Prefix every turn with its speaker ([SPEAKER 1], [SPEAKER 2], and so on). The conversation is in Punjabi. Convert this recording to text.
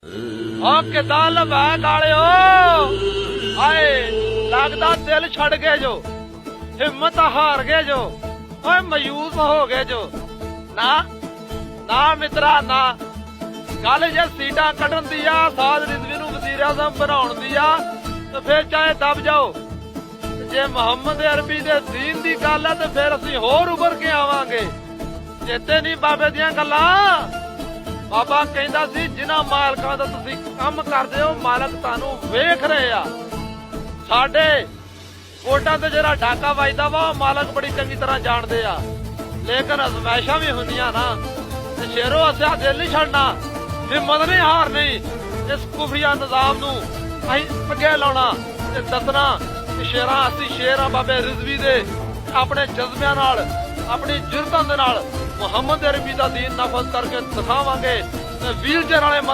[SPEAKER 1] ਓ ਕਿਦਾਂ ਲੰਬਾ ਕਾਲਿਓ ਆਏ ਲੱਗਦਾ ਦਿਲ ਛੱਡ ਗਏ ਜੋ ਹਿੰਮਤ ਹਾਰ ਗਏ ਜੋ ਓਏ ਮਾਯੂਸ ਹੋ ਗਏ ਜੋ ਨਾ ਨਾ ਮਿੱਤਰਾ ਨਾ ਗੱਲ ਜੇ ਸੀਟਾਂ ਕੱਢਣ ਦੀ ਆ ਸਾਧ ਰਿਜ਼ਵੀ ਨੂੰ ਵਜ਼ੀਰ ਆਜ਼ਮ ਬਣਾਉਣ ਦੀ ਆ ਤੇ ਫਿਰ ਚਾਹੇ ਦਬ ਜਾਓ ਜੇ ਮੁਹੰਮਦ ਅਰਬੀ ਦੇ ਦੀਨ ਦੀ ਗੱਲ ਆ ਤੇ ਫਿਰ ਅਸੀਂ ਹੋਰ ਉੱਭਰ ਕੇ ਆਵਾਂਗੇ ਚੇਤੇ ਨਹੀਂ ਬਾਬੇ ਦੀਆਂ ਗੱਲਾਂ ਬਾਬਾ ਕਹਿੰਦਾ ਸੀ ਜਿਨ੍ਹਾਂ ਮਾਲਕਾਂ ਦਾ ਤੁਸੀਂ ਕੰਮ ਕਰਦੇ ਹੋ ਮਾਲਕ ਤੁਹਾਨੂੰ ਵੇਖ ਰਹੇ ਆ ਸਾਡੇ ਕੋਟਾਂ ਤੇ ਜਿਹੜਾ ਡਾਕਾ ਵੱਜਦਾ ਵਾ ਮਾਲਕ ਬੜੀ ਚੰਗੀ ਤਰ੍ਹਾਂ ਜਾਣਦੇ ਆ ਲੇਕਿਨ ਅਜ਼ਮਾਇਸ਼ਾਂ ਵੀ ਹੁੰਦੀਆਂ ਨਾ ਤੇ ਸ਼ੇਰੋ ਅਸਿਆ ਦਿਲ ਨਹੀਂ ਛੱਡਣਾ ਹਿੰਮਤ ਨਹੀਂ ਹਾਰਨੀ ਇਸ ਕੁਫਰੀਆ ਨਿਜ਼ਾਮ ਨੂੰ ਅਸੀਂ ਪੱਗੇ ਲਾਉਣਾ ਤੇ ਦੱਸਣਾ ਕਿ ਸ਼ੇਰਾਂ ਅਸੀਂ ਸ਼ੇਰ ਆ ਬਾਬੇ ਰਿਜ਼ਵੀ ਦੇ ਆਪਣੇ ਜਜ਼ਬਿਆਂ ਨਾਲ ਆਪਣੀ ਜੁਰਤਾਂ ਦੇ ਨਾਲ ਮੁਹੰਮਦ ਅਰਬੀ ਦਾ ਦੀਨ ਨਫਜ਼ ਕਰਕੇ ਦਿਖਾਵਾਂਗੇ ਤੇ ਵੀਲ ਚੇਅਰ ਵਾਲੇ ਮਰਦ